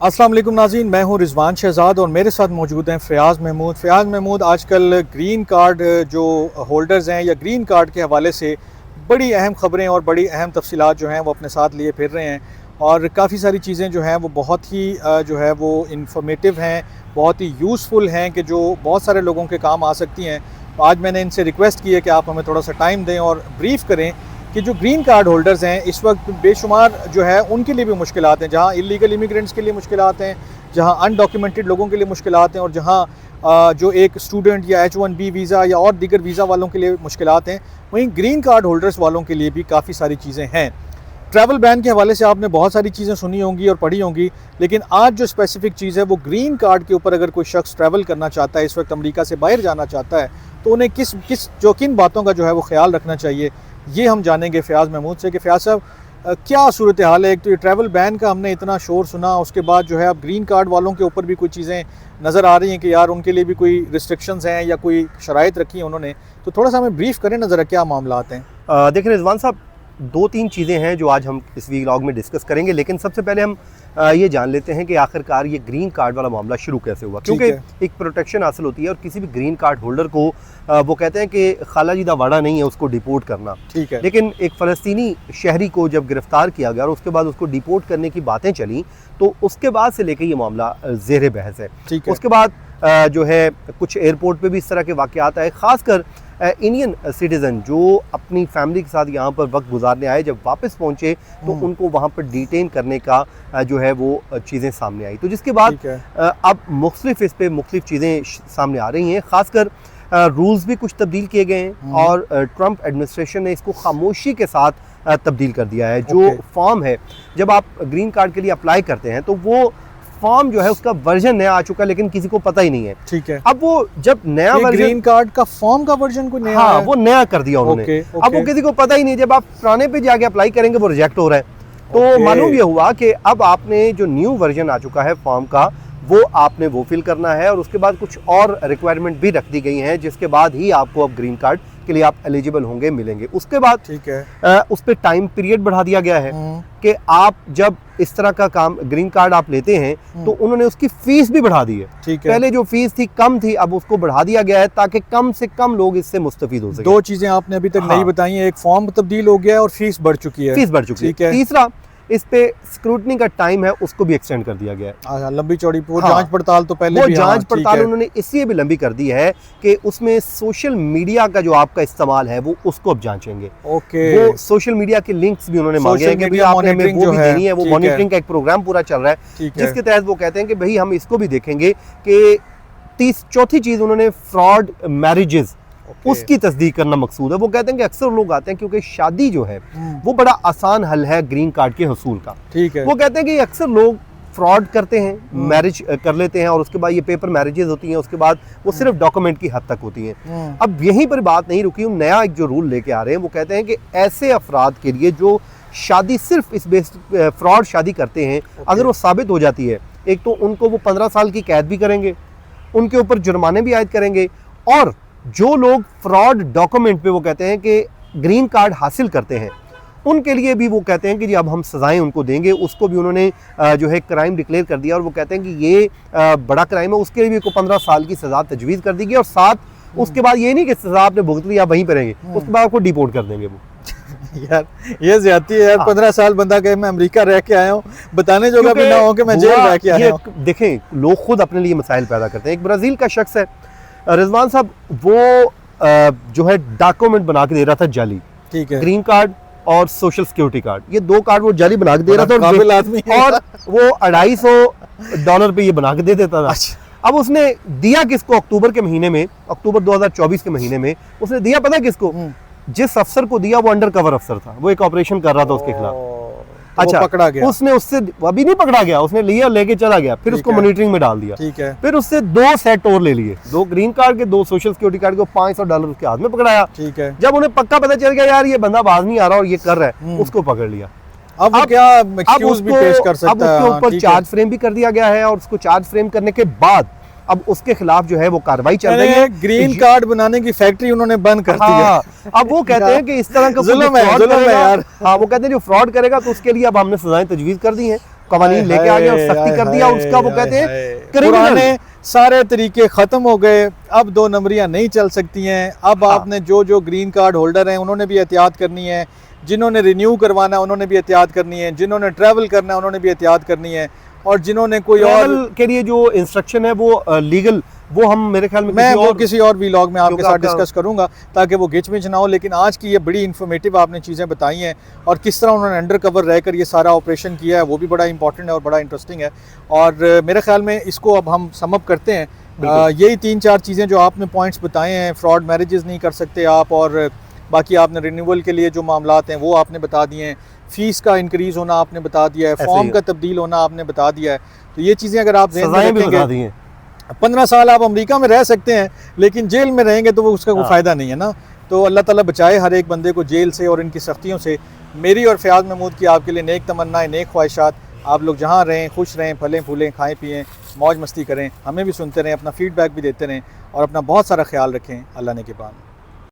अस्सलाम वालेकुम नाज़रीन, मैं हूं रिजवान शहजाद और मेरे साथ मौजूद हैं फ़याज़ महमूद। फ़याज़ महमूद आजकल ग्रीन कार्ड जो होल्डर्स हैं या ग्रीन कार्ड के हवाले से बड़ी अहम ख़बरें और बड़ी अहम तफसीलात जो हैं वो अपने साथ लिए फिर रहे हैं और काफ़ी सारी चीज़ें जो हैं वो बहुत ही जो है वो इंफॉर्मेटिव हैं, बहुत ही यूज़फुल हैं कि जो बहुत सारे लोगों के काम आ सकती हैं। तो आज मैंने इनसे रिक्वेस्ट की है कि आप हमें थोड़ा सा टाइम दें और ब्रीफ़ करें कि जो ग्रीन कार्ड होल्डर्स हैं इस वक्त बेशुमार जो है उनके लिए भी मुश्किलात हैं, जहाँ इलीगल इमिग्रेंट्स के लिए मुश्किलात हैं, जहाँ अनडॉक्यूमेंटेड लोगों के लिए मुश्किलात हैं और जहाँ जो एक स्टूडेंट या H1B वीज़ा या और दीगर वीज़ा वालों के लिए मुश्किलात हैं, वहीं ग्रीन कार्ड होल्डर्स वालों के लिए भी काफ़ी सारी चीज़ें हैं। ट्रैवल बैन के हवाले से आपने बहुत सारी चीज़ें सुनी होंगी और पढ़ी होंगी, लेकिन आज जो स्पेसिफिक चीज़ है वो ग्रीन कार्ड के ऊपर अगर कोई शख्स ट्रैवल करना चाहता है, इस वक्त अमेरिका से बाहर जाना चाहता है, तो उन्हें किन बातों का जो है वो ख्याल रखना चाहिए, ये हम जानेंगे फ़याज़ महमूद से कि फ़याज़ साहब क्या सूरत हाल है। एक तो ये ट्रैवल बैन का हमने इतना शोर सुना, उसके बाद जो है अब ग्रीन कार्ड वालों के ऊपर भी कुछ चीज़ें नज़र आ रही हैं कि यार उनके लिए भी कोई रिस्ट्रिक्शंस हैं या कोई शराइत रखी हैं उन्होंने, तो थोड़ा सा हमें ब्रीफ़ करें ना ज़रा क्या मामलात हैं। देखिए रिजवान साहब, 2-3 चीज़ें हैं जो आज हम इस व्लॉग में डिस्कस करेंगे, लेकिन सबसे पहले हम ये जान लेते हैं कि आखिरकार ये ग्रीन कार्ड वाला मामला शुरू कैसे हुआ। क्योंकि एक प्रोटेक्शन हासिल होती है और किसी भी ग्रीन कार्ड होल्डर को वो कहते हैं कि खालाजी दा वाड़ा नहीं है उसको डिपोर्ट करना, ठीक है। लेकिन एक फ़लस्तीनी शहरी को जब गिरफ्तार किया गया और उसके बाद उसको डिपोर्ट करने की बातें चली, तो उसके बाद से लेकर ये मामला ज़ेर बहस है। उसके बाद जो है कुछ एयरपोर्ट पे भी इस तरह के वाक़यात आए, ख़ासकर इंडियन सिटीज़न जो अपनी फैमिली के साथ यहाँ पर वक्त गुजारने आए, जब वापस पहुँचे तो उनको वहाँ पर डिटेन करने का जो है वो चीज़ें सामने आई। तो जिसके बाद अब मुख्तलिफ इस पर मुख्तलिफ चीज़ें सामने आ रही हैं, ख़ासकर रूल्स भी कुछ तब्दील किए गए हैं और ट्रंप एडमिनिस्ट्रेशन ने इसको खामोशी के साथ तब्दील कर दिया है। जो फॉर्म है, जब आप ग्रीन कार्ड के लिए अप्लाई करते हैं तो वो फॉर्म जो है उसका वर्जन नया आ चुका है, लेकिन किसी को पता ही नहीं है, ठीक है। अब वो जब नया वर्जन ग्रीन कार्ड का फॉर्म का वर्जन को नया है, वो नया कर दिया उन्होंने। अब वो किसी को पता ही नहीं, जब आप पुराने पे जाके अप्लाई करेंगे वो रिजेक्ट हो रहा है। तो मालूम ये हुआ कि अब आपने जो न्यू वर्जन आ चुका है फॉर्म का, वो आपने वो फिल करना है और उसके बाद कुछ और रिक्वायरमेंट भी रख दी गई हैं, जिसके बाद ही आपको अब ग्रीन कार्ड के लिए आप एलिजिबल होंगे, मिलेंगे। उसके बाद ठीक है उस पर टाइम पीरियड बढ़ा दिया गया है कि आप जब इस तरह का काम ग्रीन कार्ड आप लेते हैं तो उन्होंने उसकी फीस भी बढ़ा दी है, ठीक है। पहले जो फीस थी कम थी, अब उसको बढ़ा दिया गया है ताकि कम से कम लोग इससे मुस्तफीद हो सके। 2 चीजें आपने अभी तक नहीं बताई हैं, एक फॉर्म तब्दील हो गया है और फीस बढ़ चुकी है, फीस बढ़ चुकी है। तीसरा, इस पे स्क्रूटनी का टाइम है उसको भी एक्सटेंड कर दिया गया है। लंबी चौड़ी जांच पड़ताल तो पहले वो जांच पड़ताल उन्होंने इसलिए भी लंबी कर दी है कि उसमें सोशल मीडिया का जो आपका इस्तेमाल है वो उसको अब जांचेंगे। वो सोशल मीडिया के लिंक्स भी उन्होंने मांगे हैं कि भाई आपने हमें वो भी देनी है। वो मॉनिटरिंग का एक प्रोग्राम पूरा चल रहा है, जिसके तहत वो कहते हैं कि भाई हम इसको भी देखेंगे कि चौथी चीज उन्होंने फ्रॉड मैरिजेस उसकी तस्दीक करना मकसूद है। वो कहते हैं कि अक्सर लोग आते हैं क्योंकि शादी जो है वो बड़ा आसान हल है ग्रीन कार्ड के हसूल का, ठीक है। वो कहते हैं कि अक्सर लोग फ्रॉड करते हैं, मैरिज कर लेते हैं और उसके बाद ये पेपर मैरिजेस होती हैं, उसके बाद वो सिर्फ डॉक्यूमेंट की हद तक होती हैं। अब यहीं पर बात नहीं रुकी, नया एक जो रूल लेके आ रहे हैं, वो कहते हैं कि ऐसे अफराद के लिए जो शादी सिर्फ इस बेस फ्रॉड शादी करते हैं, अगर वो साबित हो जाती है, एक तो उनको वो 15 साल की कैद भी करेंगे, उनके ऊपर जुर्माने भी आयद करेंगे, और जो लोग फ्रॉड डॉक्यूमेंट पे वो कहते हैं कि ग्रीन कार्ड हासिल करते हैं, उनके लिए भी वो कहते हैं कि जी अब हम सजाएं उनको देंगे। उसको भी उन्होंने जो है क्राइम डिक्लेयर कर दिया और वो कहते हैं कि ये बड़ा क्राइम है, उसके लिए भी 15 साल की सजा तजवीज़ कर दी गई और साथ उसके बाद ये नहीं कि सजा आपने भुगत ली आप वहीं पर रहेंगे, उसके बाद आपको डिपोर्ट कर देंगे वो। यार ये ज्यादती है यार, 15 साल बंदा कहे मैं अमेरिका रह के आया हूँ, बताने जो भी ना हो कि मैं जेल रह के आया हूँ। देखें, लोग खुद अपने लिए मसाइल पैदा करते हैं। एक ब्राज़ील का शख्स है रिजवान साहब, वो जो है डॉक्यूमेंट बना के दे रहा था जाली, ठीक है, ग्रीन कार्ड और सोशल सिक्योरिटी कार्ड, ये 2 कार्ड वो जाली बना के दे रहा था और वो $250 पे ये बना के दे देता था। अब उसने दिया किसको? अक्टूबर 2024 के महीने में उसने दिया, पता किसको? जिस अफसर को दिया वो अंडर कवर अफसर था, वो एक ऑपरेशन कर रहा था उसके खिलाफ। अच्छा, पकड़ा गया। उसने उससे अभी नहीं पकड़ा गया, उसने लिया, लेके चला गया, फिर उसको मॉनिटरिंग में डाल दिया, ठीक है। फिर उससे 2 सेट और ले लिए, 2 ग्रीन कार्ड के, 2 सोशल सिक्योरिटी कार्ड के, $500 उसके हाथ में पकड़ाया, ठीक है। जब उन्हें पक्का पता चल गया यार ये बंदा बाज नहीं आ रहा और ये कर रहा है, उसको पकड़ लिया। अब क्या एक्सक्यूज भी पेश कर सकता है, अब उसके ऊपर चार्ज फ्रेम भी कर दिया गया है और उसको चार्ज फ्रेम करने के बाद अब उसके खिलाफ जो है वो कार्रवाई चल रही है। ग्रीन कार्ड बनाने की फैक्ट्री उन्होंने बंद कर दी है। अब वो कहते हैं कि इस तरह का जुल्म है यार। हाँ, वो कहते हैं जो फ्रॉड करेगा तो उसके लिए अब हमने सजाएं तजवीज़ कर दी हैं। कवानीन लेके आ गया और सख्ती कर दिया, उसका वो कहते हैं पुराने सारे तरीके ख़त्म हो गए, अब 2 नंबरियां नहीं चल सकती हैं। अब आपने जो ग्रीन कार्ड होल्डर हैं उन्होंने भी एहतियात करनी है, जिन्होंने रिन्यू करवाना है उन्होंने भी एहतियात करनी है, जिन्होंने ट्रैवल करना है उन्होंने भी एहतियात करनी है, और जिन्होंने कोई और के लिए जो इंस्ट्रक्शन है वो लीगल, वो हम मेरे ख्याल में मैं वो किसी और व्लॉग में आपके साथ डिस्कस करूंगा ताकि वो गिचमिच ना हो। लेकिन आज की ये बड़ी इन्फॉर्मेटिव आपने चीज़ें बताई हैं, और किस तरह उन्होंने अंडर कवर रहकर ये सारा ऑपरेशन किया है वो भी बड़ा इंपॉर्टेंट है और बड़ा इंटरेस्टिंग है। और मेरे ख्याल में इसको अब हम सम अप करते हैं। यही 3-4 चीज़ें जो आपने पॉइंट्स बताए हैं, फ्रॉड मैरिजेस नहीं कर सकते आप, और बाकी आपने रिन्यूअल के लिए जो मामलात हैं वो आपने बता दिए हैं, फ़ीस का इंक्रीज़ होना आपने बता दिया है, फॉर्म का तब्दील होना आपने बता दिया है। तो ये चीज़ें अगर आप ज़हन में रखेंगे, 15 साल आप अमेरिका में रह सकते हैं लेकिन जेल में रहेंगे तो वो उसका कोई फ़ायदा नहीं है ना। तो अल्लाह ताला बचाए हर एक बंदे को जेल से और इनकी सख्तियों से। मेरी और फ़याज़ महमूद की आपके लिए नेक तमन्नाएं, नेक ख्वाहिशात। आप लोग जहाँ रहें खुश रहें, फलें फूलें, खाएँ पिएँ, मौज मस्ती करें, हमें भी सुनते रहें, अपना फ़ीडबैक भी देते रहें और अपना बहुत सारा ख्याल रखें। अल्लाह ने के बाद।